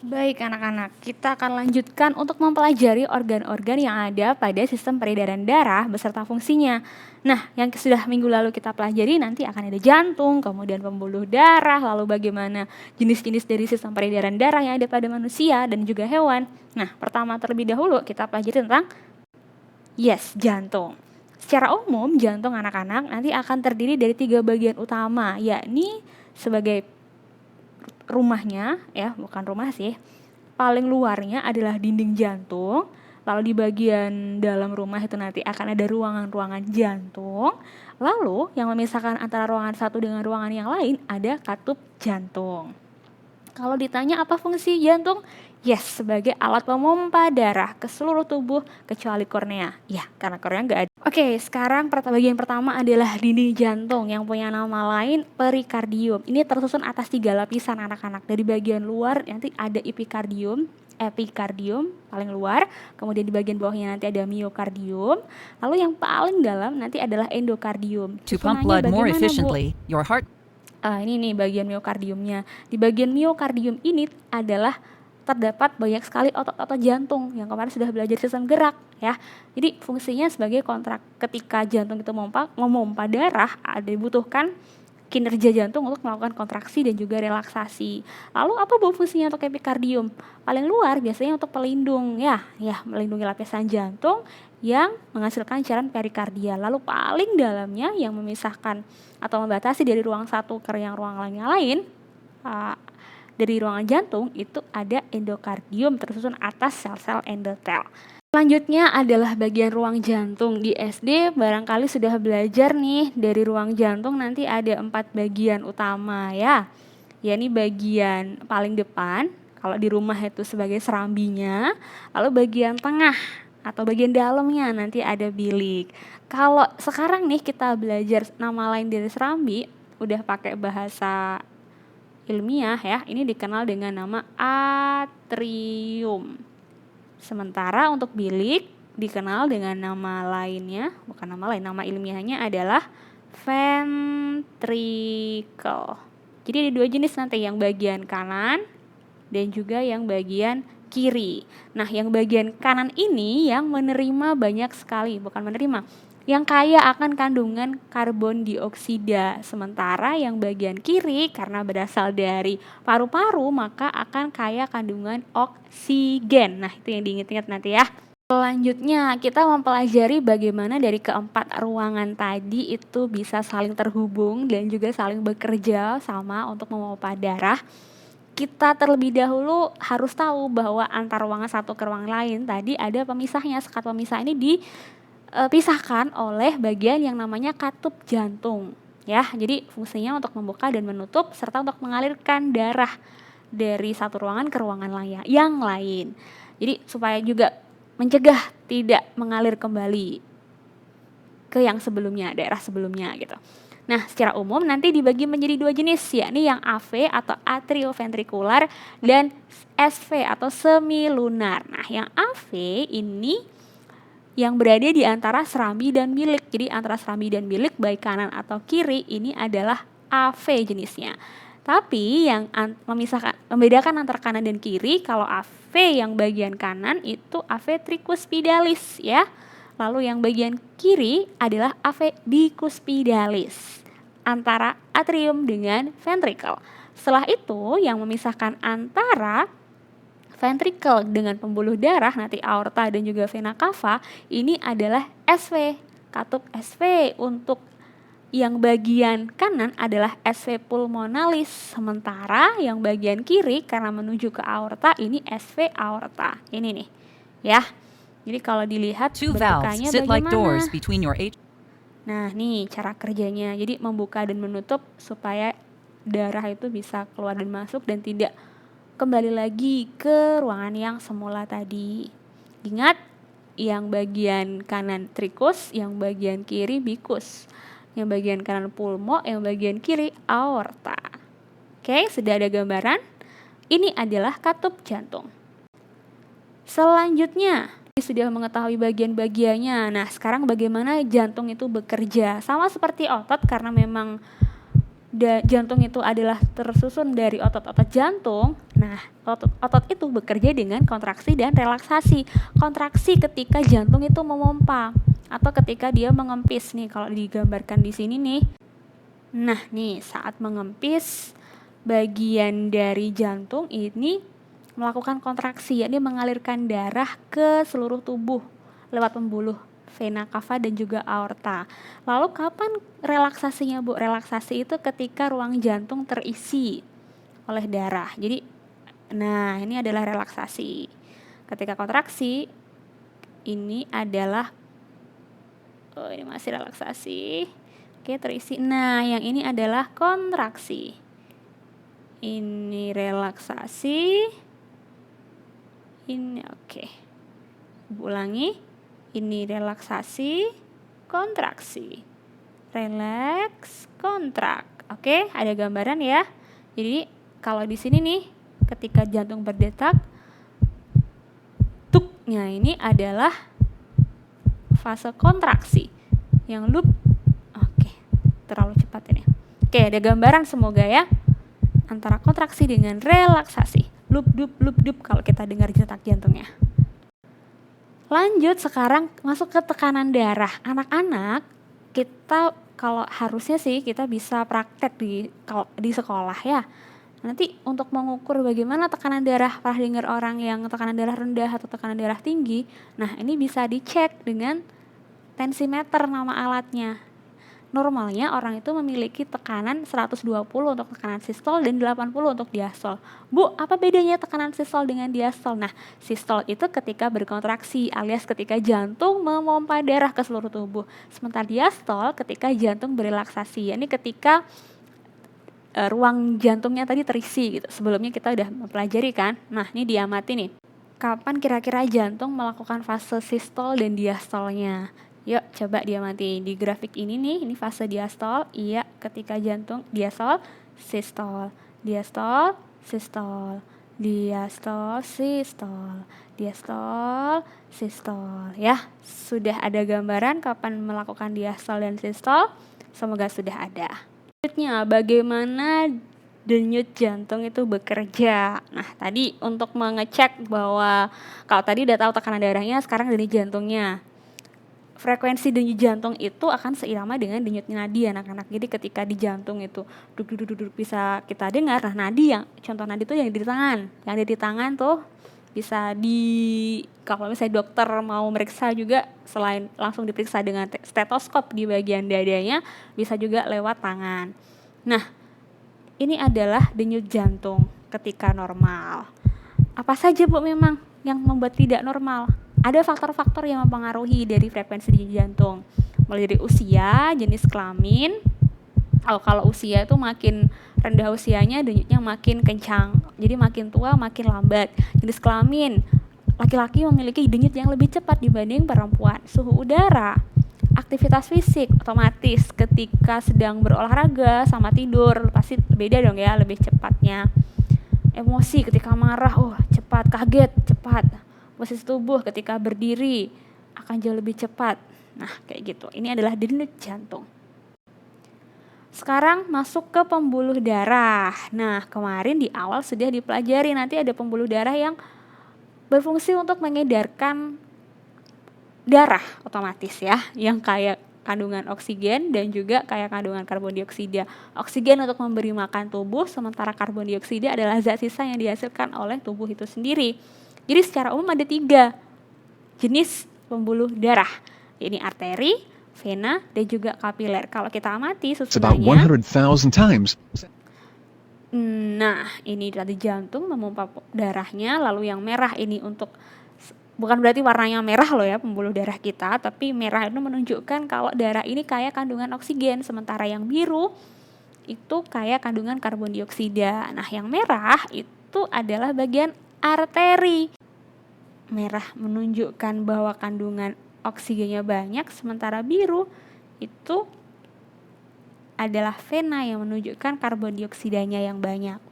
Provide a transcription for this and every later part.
Baik anak-anak, kita akan lanjutkan untuk mempelajari organ-organ yang ada pada sistem peredaran darah beserta fungsinya. Nah, yang sudah minggu lalu kita pelajari nanti akan ada jantung, kemudian pembuluh darah, lalu bagaimana jenis-jenis dari sistem peredaran darah yang ada pada manusia dan juga hewan. Nah, pertama terlebih dahulu kita pelajari tentang jantung. Secara umum, jantung anak-anak nanti akan terdiri dari 3 bagian utama, yakni sebagai rumahnya, bukan rumah sih. Paling luarnya adalah dinding jantung. Lalu di bagian dalam rumah itu nanti akan ada ruangan-ruangan jantung. Lalu yang memisahkan antara ruangan satu dengan ruangan yang lain ada katup jantung. Kalau ditanya apa fungsi jantung? Sebagai alat pemompa darah ke seluruh tubuh kecuali kornea. Karena kornea nggak ada. Oke, sekarang bagian pertama adalah dinding jantung yang punya nama lain perikardium. Ini tersusun atas 3 lapisan anak-anak. Dari bagian luar nanti ada epikardium paling luar, kemudian di bagian bawahnya nanti ada miokardium, lalu yang paling dalam nanti adalah endokardium. To pump blood more efficiently, your heart ini nih bagian miokardiumnya. Di bagian miokardium ini adalah terdapat banyak sekali otot-otot jantung yang kemarin sudah belajar sistem gerak ya. Jadi fungsinya sebagai ketika jantung itu memompa darah, dibutuhkan kinerja jantung untuk melakukan kontraksi dan juga relaksasi. Lalu apa fungsinya untuk epikardium? Paling luar biasanya untuk pelindung melindungi lapisan jantung yang menghasilkan cairan perikardial. Lalu paling dalamnya yang memisahkan atau membatasi dari ruang satu ke ruang lain dari ruangan jantung itu ada endokardium tersusun atas sel-sel endotel. Selanjutnya adalah bagian ruang jantung. Di SD barangkali sudah belajar nih, dari ruang jantung nanti ada 4 bagian utama yakni bagian paling depan, kalau di rumah itu sebagai serambinya, lalu bagian tengah atau bagian dalamnya nanti ada bilik. Kalau sekarang nih kita belajar nama lain dari serambi, udah pakai bahasa ilmiah ini dikenal dengan nama atrium. Sementara untuk bilik dikenal dengan nama lainnya, bukan nama lain, nama ilmiahnya adalah ventricle. Jadi ada 2 jenis nanti, yang bagian kanan dan juga yang bagian kiri. Nah, yang bagian kanan ini yang menerima banyak sekali, bukan menerima, yang kaya akan kandungan karbon dioksida. Sementara yang bagian kiri karena berasal dari paru-paru maka akan kaya kandungan oksigen. Nah, itu yang diingat-ingat nanti ya. Selanjutnya kita mempelajari bagaimana dari keempat ruangan tadi itu bisa saling terhubung dan juga saling bekerja sama untuk memompa darah. Kita terlebih dahulu harus tahu bahwa antar ruangan satu ke ruangan lain tadi ada pemisahnya. Sekat pemisah ini dipisahkan oleh bagian yang namanya katup jantung Jadi fungsinya untuk membuka dan menutup serta untuk mengalirkan darah dari satu ruangan ke ruangan yang lain. Jadi supaya juga mencegah tidak mengalir kembali ke yang sebelumnya, daerah sebelumnya gitu. Nah, secara umum nanti dibagi menjadi 2 jenis, yakni yang AV atau atrioventrikular dan SV atau semilunar. Nah, yang AV ini yang berada di antara serambi dan bilik. Jadi antara serambi dan bilik baik kanan atau kiri ini adalah AV jenisnya. Tapi yang membedakan antara kanan dan kiri, kalau AV yang bagian kanan itu AV tricuspidalis Lalu yang bagian kiri adalah AV bicuspidalis antara atrium dengan ventricle. Setelah itu yang memisahkan antara ventricle dengan pembuluh darah nanti aorta dan juga vena cava ini adalah SV, katup SV. Untuk yang bagian kanan adalah SV pulmonalis, sementara yang bagian kiri karena menuju ke aorta ini SV aorta. Ini nih Jadi kalau dilihat bentukannya bagaimana? Nah, nih cara kerjanya. Jadi membuka dan menutup supaya darah itu bisa keluar dan masuk dan tidak kembali lagi ke ruangan yang semula tadi. Ingat, yang bagian kanan tricus, yang bagian kiri bicus. Yang bagian kanan pulmo, yang bagian kiri aorta. Oke, sudah ada gambaran? Ini adalah katup jantung. Selanjutnya, sudah mengetahui bagian-bagiannya. Nah, sekarang bagaimana jantung itu bekerja? Sama seperti otot, karena memang jantung itu adalah tersusun dari otot-otot jantung. Nah, otot itu bekerja dengan kontraksi dan relaksasi. Kontraksi ketika jantung itu memompa atau ketika dia mengempis nih, kalau digambarkan di sini nih. Nah, nih saat mengempis, bagian dari jantung ini melakukan kontraksi, yakni mengalirkan darah ke seluruh tubuh lewat pembuluh vena cava dan juga aorta. Lalu kapan relaksasinya, Bu? Relaksasi itu ketika ruang jantung terisi oleh darah. Jadi, nah ini adalah relaksasi. Ketika kontraksi, ini adalah, oh ini masih relaksasi. Oke, terisi. Nah, yang ini adalah kontraksi. Ini relaksasi. Ini oke. Ulangi. Ini relaksasi, kontraksi. Relax, kontrak. Oke, ada gambaran ya. Jadi, kalau di sini nih, ketika jantung berdetak, tuknya ini adalah fase kontraksi. Yang loop, oke, terlalu cepat ini. Oke, ada gambaran semoga ya. Antara kontraksi dengan relaksasi. Loop, dup, kalau kita dengar detak jantungnya. Lanjut sekarang masuk ke tekanan darah. Anak-anak, kita kalau harusnya sih kita bisa praktek di sekolah ya. Nanti untuk mengukur bagaimana tekanan darah, pernah dengar orang yang tekanan darah rendah atau tekanan darah tinggi. Nah, ini bisa dicek dengan tensimeter nama alatnya. Normalnya orang itu memiliki tekanan 120 untuk tekanan sistol dan 80 untuk diastol. Bu, apa bedanya tekanan sistol dengan diastol? Nah, sistol itu ketika berkontraksi alias ketika jantung memompa darah ke seluruh tubuh. Sementara diastol ketika jantung berelaksasi, yakni ketika ruang jantungnya tadi terisi gitu. Sebelumnya kita udah mempelajari kan? Nah, ini diamati nih. Kapan kira-kira jantung melakukan fase sistol dan diastolnya? Yuk coba diamati di grafik ini nih, ini fase diastol. Iya, ketika jantung diastol, sistol, diastol, sistol, diastol, sistol, diastol, sistol. Ya, sudah ada gambaran kapan melakukan diastol dan sistol? Semoga sudah ada. Selanjutnya, bagaimana denyut jantung itu bekerja. Nah, tadi untuk mengecek bahwa kalau tadi udah tahu tekanan darahnya, sekarang denyut jantungnya. Frekuensi denyut jantung itu akan seirama dengan denyut nadi anak-anak. Jadi ketika di jantung itu duduk bisa kita dengar. Nah, nadi yang contoh nadi itu yang di tangan. Yang ada di tangan tuh bisa kalau misalnya dokter mau meriksa juga, selain langsung diperiksa dengan stetoskop di bagian dadanya, bisa juga lewat tangan. Nah, ini adalah denyut jantung ketika normal. Apa saja Bu memang yang membuat tidak normal? Ada faktor-faktor yang mempengaruhi dari frekuensi denyut jantung. Mulai dari usia, jenis kelamin. Kalau usia itu makin rendah usianya, denyutnya makin kencang. Jadi makin tua makin lambat. Jenis kelamin, laki-laki memiliki denyut yang lebih cepat dibanding perempuan. Suhu udara, aktivitas fisik, otomatis ketika sedang berolahraga sama tidur pasti beda dong ya, lebih cepatnya. Emosi ketika marah, cepat, kaget, cepat. Posisi tubuh ketika berdiri akan jauh lebih cepat. Nah, kayak gitu. Ini adalah denyut jantung. Sekarang masuk ke pembuluh darah. Nah, kemarin di awal sudah dipelajari, nanti ada pembuluh darah yang berfungsi untuk mengedarkan darah otomatis ya, yang kayak kandungan oksigen dan juga kayak kandungan karbon dioksida. Oksigen untuk memberi makan tubuh, sementara karbon dioksida adalah zat sisa yang dihasilkan oleh tubuh itu sendiri. Jadi secara umum ada 3 jenis pembuluh darah, ini arteri, vena, dan juga kapiler. Kalau kita amati susunannya, nah ini tadi jantung memompa darahnya, lalu yang merah ini untuk, bukan berarti warnanya merah loh ya pembuluh darah kita, tapi merah itu menunjukkan kalau darah ini kaya kandungan oksigen, sementara yang biru itu kaya kandungan karbon dioksida. Nah, yang merah itu adalah bagian arteri. Merah menunjukkan bahwa kandungan oksigennya banyak, sementara biru itu adalah vena yang menunjukkan karbon dioksidanya yang banyak.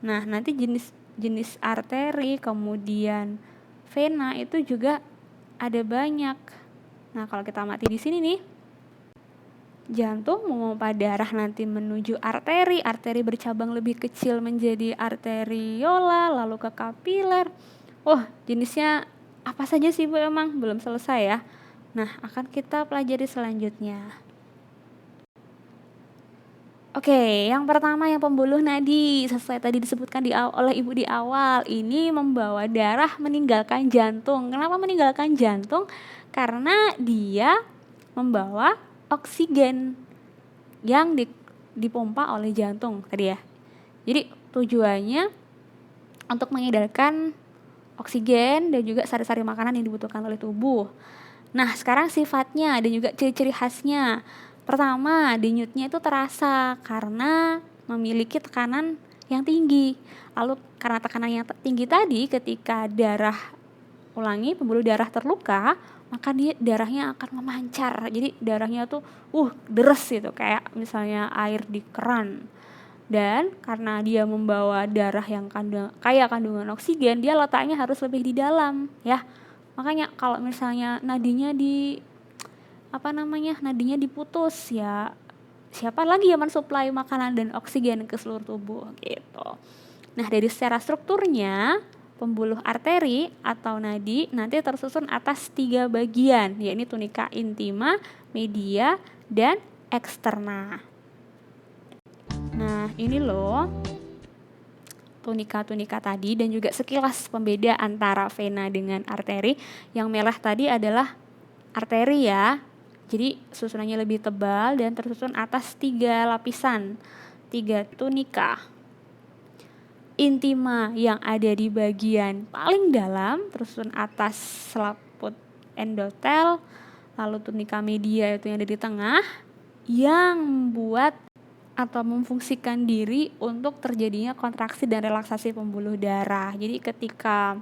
Nah, nanti jenis arteri kemudian vena itu juga ada banyak. Nah, kalau kita amati di sini nih, jantung memompa darah nanti menuju arteri, arteri bercabang lebih kecil menjadi arteriola, lalu ke kapiler. Jenisnya apa saja sih Bu emang? Belum selesai ya. Nah, akan kita pelajari selanjutnya. Oke, yang pertama yang pembuluh nadi, sesuai tadi disebutkan oleh Ibu di awal, ini membawa darah meninggalkan jantung. Kenapa meninggalkan jantung? Karena dia membawa oksigen yang dipompa oleh jantung tadi ya. Jadi tujuannya untuk mengedarkan oksigen dan juga sari-sari makanan yang dibutuhkan oleh tubuh. Nah, sekarang sifatnya dan juga ciri-ciri khasnya. Pertama, denyutnya itu terasa karena memiliki tekanan yang tinggi. Lalu karena tekanan yang tinggi tadi, ketika pembuluh darah terluka, maka darahnya akan memancar. Jadi darahnya tuh deres gitu, kayak misalnya air di keran. Dan karena dia membawa darah yang kaya kandungan oksigen, dia letaknya harus lebih di dalam ya. Makanya kalau misalnya nadinya diputus ya, siapa lagi yang mensuplai makanan dan oksigen ke seluruh tubuh gitu. Nah, dari secara strukturnya, pembuluh arteri atau nadi nanti tersusun atas 3 bagian, yaitu tunika intima, media, dan eksterna. Nah, ini loh tunika-tunika tadi dan juga sekilas pembeda antara vena dengan arteri. Yang merah tadi adalah arteri ya. Jadi susunannya lebih tebal dan tersusun atas 3 lapisan, 3 tunika. Intima yang ada di bagian paling dalam tersusun atas selaput endotel, lalu tunika media itu yang ada di tengah yang membuat atau memfungsikan diri untuk terjadinya kontraksi dan relaksasi pembuluh darah. Jadi ketika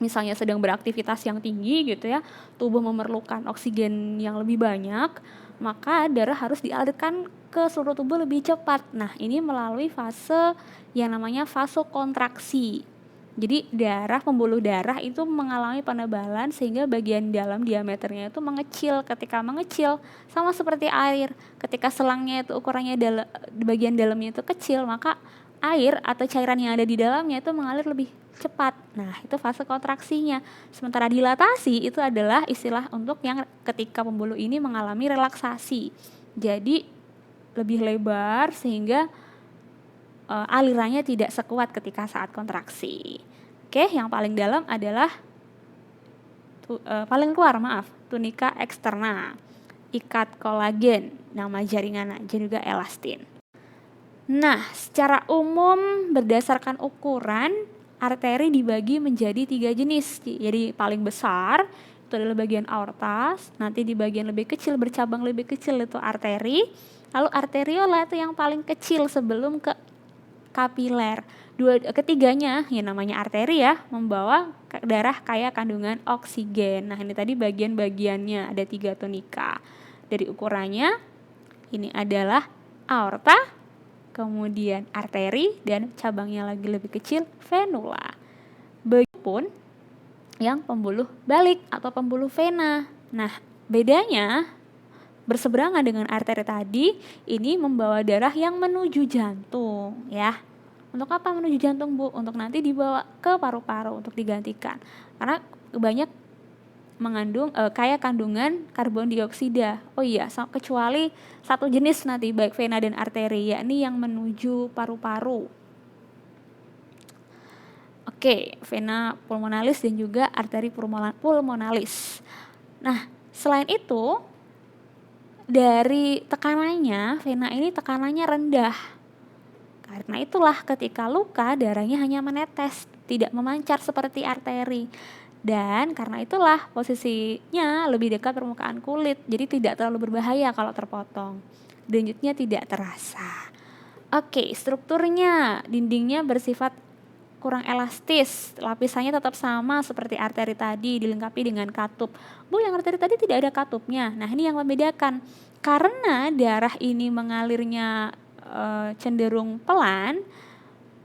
misalnya sedang beraktivitas yang tinggi gitu ya, tubuh memerlukan oksigen yang lebih banyak, maka darah harus dialirkan ke seluruh tubuh lebih cepat. Nah, ini melalui fase yang namanya vasokontraksi. Jadi pembuluh darah itu mengalami penebalan sehingga bagian dalam diameternya itu mengecil. Ketika mengecil, sama seperti air, ketika selangnya itu ukurannya bagian dalamnya itu kecil, maka air atau cairan yang ada di dalamnya itu mengalir lebih cepat. Nah, itu fase kontraksinya. Sementara dilatasi itu adalah istilah untuk yang ketika pembuluh ini mengalami relaksasi. Jadi lebih lebar sehingga alirannya tidak sekuat ketika saat kontraksi. Oke, yang paling dalam adalah paling keluar tunika eksterna, ikat kolagen, nama jaringan dan juga elastin. Nah, secara umum berdasarkan ukuran, arteri dibagi menjadi 3 jenis. Jadi paling besar itu adalah bagian aorta, nanti di bagian lebih kecil bercabang lebih kecil itu arteri, lalu arteriola itu yang paling kecil sebelum ke kapiler. Ketiganya yang namanya arteri ya, membawa darah kaya kandungan oksigen. Nah, ini tadi bagian-bagiannya ada 3 tunika. Dari ukurannya ini adalah aorta, kemudian arteri, dan cabangnya lagi lebih kecil venula. Begitupun yang pembuluh balik atau pembuluh vena. Nah, bedanya berseberangan dengan arteri tadi, ini membawa darah yang menuju jantung ya. Untuk apa menuju jantung, Bu? Untuk nanti dibawa ke paru-paru untuk digantikan. Karena banyak mengandung kaya kandungan karbon dioksida. Oh iya, kecuali satu jenis nanti baik vena dan arteri, yakni yang menuju paru-paru. Oke, vena pulmonalis dan juga arteri pulmonalis. Nah, selain itu dari tekanannya, vena ini tekanannya rendah. Karena itulah ketika luka darahnya hanya menetes, tidak memancar seperti arteri. Dan karena itulah posisinya lebih dekat permukaan kulit, jadi tidak terlalu berbahaya kalau terpotong. Denyutnya tidak terasa. Oke, strukturnya, dindingnya bersifat kurang elastis, lapisannya tetap sama seperti arteri tadi, dilengkapi dengan katup. Bu, yang arteri tadi tidak ada katupnya. Nah, ini yang membedakan. Karena darah ini mengalirnya cenderung pelan,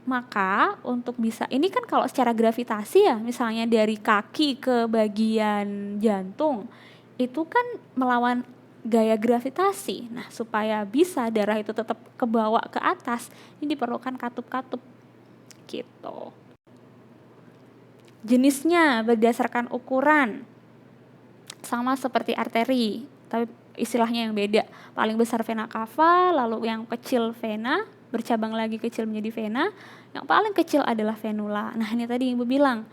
maka untuk bisa, ini kan kalau secara gravitasi ya, misalnya dari kaki ke bagian jantung, itu kan melawan gaya gravitasi. Nah, supaya bisa darah itu tetap kebawa ke atas, ini diperlukan katup-katup gitu. Jenisnya berdasarkan ukuran, sama seperti arteri, tapi istilahnya yang beda. Paling besar vena cava, lalu yang kecil vena, bercabang lagi kecil menjadi vena, yang paling kecil adalah venula. Nah, ini tadi Ibu bilang,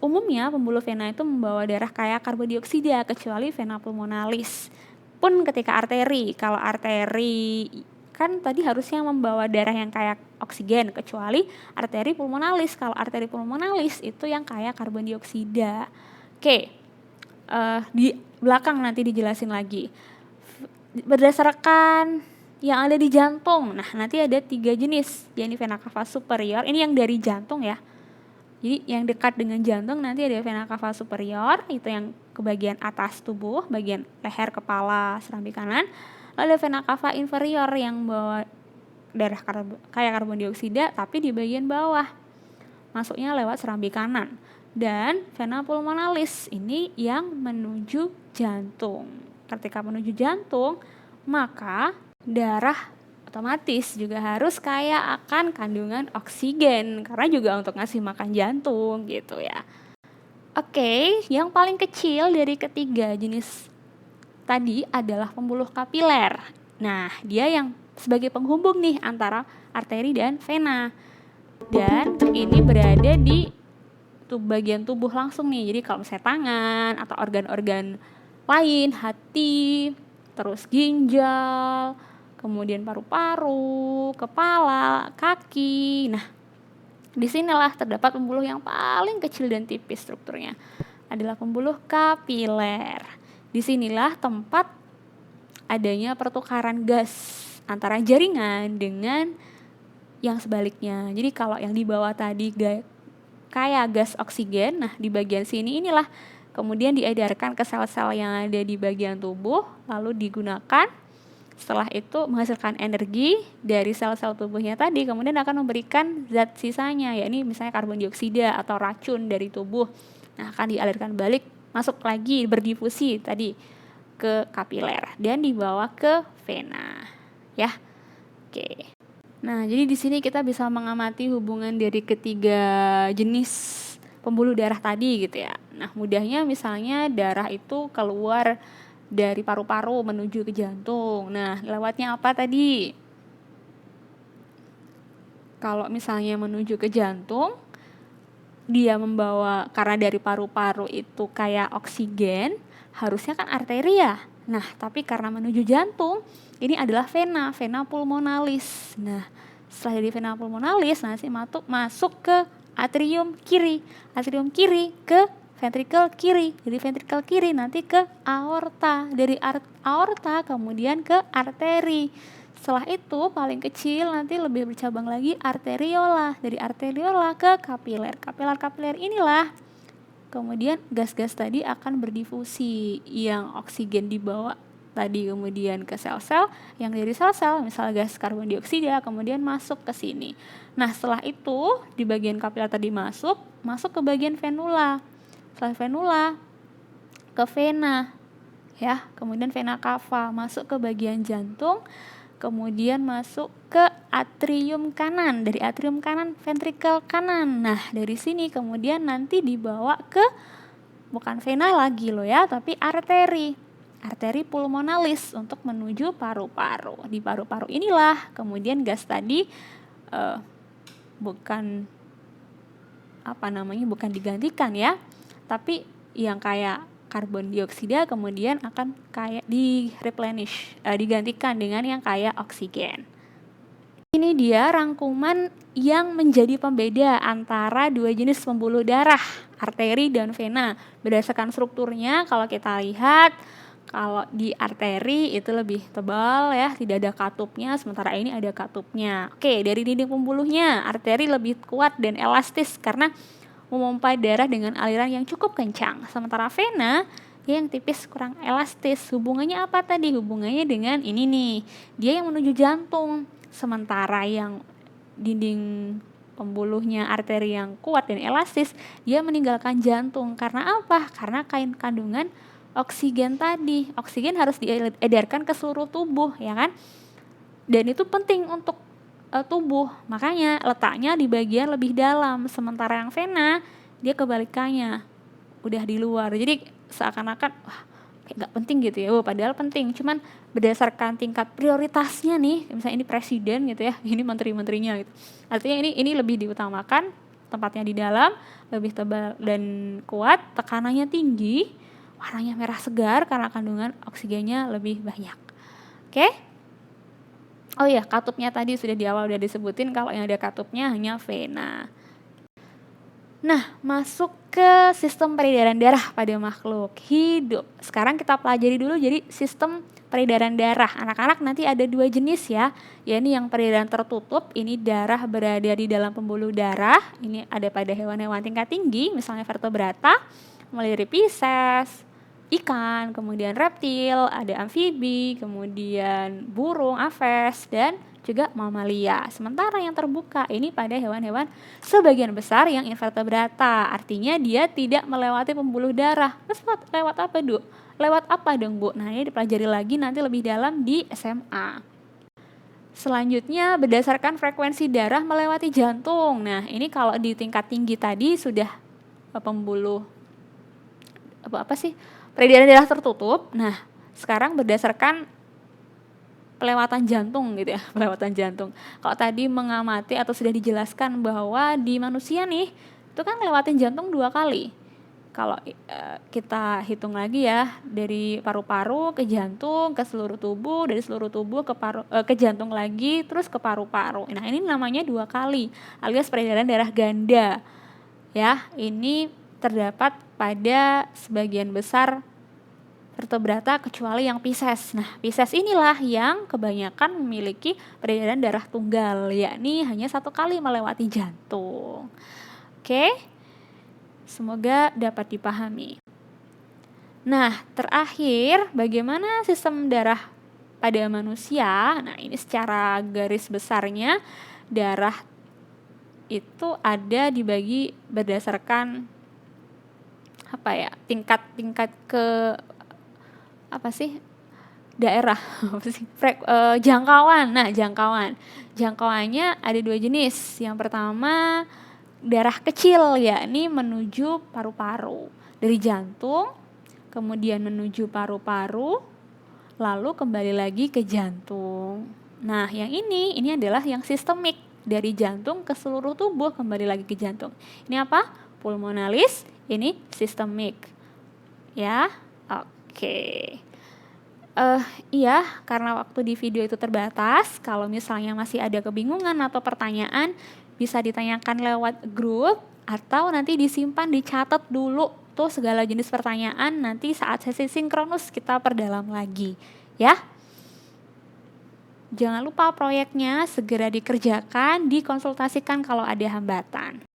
umumnya pembuluh vena itu membawa darah kaya karbon dioksida, kecuali vena pulmonalis. Pun ketika arteri, kalau arteri kan tadi harusnya membawa darah yang kaya oksigen, kecuali arteri pulmonalis. Kalau arteri pulmonalis itu yang kaya karbon dioksida. Oke, di belakang nanti dijelasin lagi. Berdasarkan yang ada di jantung, nah nanti ada 3 jenis, yakni vena cava superior, ini yang dari jantung ya. Jadi yang dekat dengan jantung nanti ada vena cava superior, itu yang ke bagian atas tubuh, bagian leher, kepala, serambi kanan. Lalu ada vena cava inferior yang bawa darah kaya karbon dioksida tapi di bagian bawah, masuknya lewat serambi kanan. Dan vena pulmonalis ini yang menuju jantung. Ketika menuju jantung, maka darah otomatis juga harus kaya akan kandungan oksigen, karena juga untuk ngasih makan jantung gitu ya. Oke, yang paling kecil dari ketiga jenis tadi adalah pembuluh kapiler. Nah, dia yang sebagai penghubung nih antara arteri dan vena. Dan ini berada di bagian tubuh langsung nih. Jadi kalau misalnya tangan atau organ-organ lain, hati, terus ginjal, kemudian paru-paru, kepala, kaki. Nah, disinilah terdapat pembuluh yang paling kecil dan tipis strukturnya, adalah pembuluh kapiler. Disinilah tempat adanya pertukaran gas antara jaringan dengan yang sebaliknya. Jadi kalau yang di bawah tadi kayak gas oksigen, nah di bagian sini inilah kemudian diedarkan ke sel-sel yang ada di bagian tubuh, lalu digunakan. Setelah itu menghasilkan energi dari sel-sel tubuhnya tadi, kemudian akan memberikan zat sisanya, yakni misalnya karbon dioksida atau racun dari tubuh. Nah, akan dialirkan balik, masuk lagi berdifusi tadi ke kapiler dan dibawa ke vena. Ya. Oke. Nah, jadi di sini kita bisa mengamati hubungan dari ketiga jenis pembuluh darah tadi gitu ya. Nah, mudahnya misalnya darah itu keluar dari paru-paru menuju ke jantung. Nah, lewatnya apa tadi? Kalau misalnya menuju ke jantung, dia membawa, karena dari paru-paru itu kayak oksigen, harusnya kan arteri ya. Nah, tapi karena menuju jantung, ini adalah vena pulmonalis. Nah, setelah dari vena pulmonalis, nanti masuk ke atrium kiri ke ventrikel kiri. Jadi ventrikel kiri nanti ke aorta, dari aorta kemudian ke arteri. Setelah itu paling kecil nanti lebih bercabang lagi arteriola, dari arteriola ke kapiler. Kapiler inilah kemudian gas-gas tadi akan berdifusi, yang oksigen dibawa tadi kemudian ke sel-sel, yang dari sel-sel misalnya gas karbon dioksida kemudian masuk ke sini. Nah, setelah itu di bagian kapiler tadi masuk ke bagian venula. Setelah venula ke vena ya, kemudian vena cava masuk ke bagian jantung, kemudian masuk ke atrium kanan, dari atrium kanan ventrikel kanan. Nah, dari sini kemudian nanti dibawa ke bukan vena lagi loh ya, tapi arteri pulmonalis untuk menuju paru-paru. Di paru-paru inilah kemudian gas tadi bukan digantikan ya, tapi yang kayak karbon dioksida kemudian akan kayak digantikan dengan yang kayak oksigen. Ini dia rangkuman yang menjadi pembeda antara dua jenis pembuluh darah, arteri dan vena. Berdasarkan strukturnya, kalau kita lihat, kalau di arteri itu lebih tebal ya, tidak ada katupnya, sementara ini ada katupnya. Oke, dari dinding pembuluhnya, arteri lebih kuat dan elastis karena memompa darah dengan aliran yang cukup kencang. Sementara vena yang tipis, kurang elastis. Hubungannya apa tadi? Hubungannya dengan ini nih, dia yang menuju jantung. Sementara yang dinding pembuluhnya arteri yang kuat dan elastis, dia meninggalkan jantung. Karena apa? Karena kandungan oksigen tadi. Oksigen harus diedarkan ke seluruh tubuh, ya kan? Dan itu penting untuk tubuh. Makanya letaknya di bagian lebih dalam, sementara yang vena dia kebalikannya, udah di luar. Jadi seakan-akan kayak nggak penting gitu ya. Padahal penting. Cuman berdasarkan tingkat prioritasnya nih, misalnya ini presiden gitu ya, ini menteri-menterinya gitu. Artinya ini lebih diutamakan, tempatnya di dalam, lebih tebal dan kuat, tekanannya tinggi, warnanya merah segar karena kandungan oksigennya lebih banyak. Oke? Oh iya, katupnya tadi sudah di awal udah disebutin kalau yang ada katupnya hanya vena. Nah, masuk ke sistem peredaran darah pada makhluk hidup. Sekarang kita pelajari dulu jadi sistem peredaran darah. Anak-anak nanti ada 2 jenis ya. Yakni yang peredaran tertutup, ini darah berada di dalam pembuluh darah. Ini ada pada hewan-hewan tingkat tinggi, misalnya vertebrata, mulai dari Pisces, ikan, kemudian reptil, ada amfibi, kemudian burung, aves, dan juga mamalia. Sementara yang terbuka ini pada hewan-hewan sebagian besar yang invertebrata. Artinya dia tidak melewati pembuluh darah. Terus lewat apa, Du? Lewat apa dong, Bu? Nah, ini dipelajari lagi nanti lebih dalam di SMA. Selanjutnya berdasarkan frekuensi darah melewati jantung. Nah, ini kalau di tingkat tinggi tadi sudah pembuluh apa sih? Peredaran darah tertutup. Nah, sekarang berdasarkan pelewatan jantung gitu ya, pelewatan jantung. Kalau tadi mengamati atau sudah dijelaskan bahwa di manusia nih, itu kan lewatin jantung 2 kali. Kalau kita hitung lagi ya, dari paru-paru ke jantung, ke seluruh tubuh, dari seluruh tubuh ke jantung lagi, terus ke paru-paru. Nah, ini namanya 2 kali, alias peredaran darah ganda. Ya, ini terdapat pada sebagian besar vertebrata kecuali yang Pisces. Nah, Pisces inilah yang kebanyakan memiliki peredaran darah tunggal, yakni hanya 1 kali melewati jantung. Oke, semoga dapat dipahami. Nah, terakhir, bagaimana sistem darah pada manusia? Nah, ini secara garis besarnya darah itu ada dibagi berdasarkan tingkat ke daerah jangkauan. Nah, jangkauannya ada 2 jenis. Yang pertama darah kecil, yakni menuju paru-paru dari jantung, kemudian menuju paru-paru, lalu kembali lagi ke jantung. Nah, yang ini adalah yang sistemik, dari jantung ke seluruh tubuh kembali lagi ke jantung. Ini apa? Pulmonalis, ini sistemik. Ya, oke. Iya, karena waktu di video itu terbatas, kalau misalnya masih ada kebingungan atau pertanyaan, bisa ditanyakan lewat grup atau nanti disimpan, dicatat dulu tuh segala jenis pertanyaan, nanti saat sesi sinkronus kita perdalam lagi, ya. Jangan lupa proyeknya segera dikerjakan, dikonsultasikan kalau ada hambatan.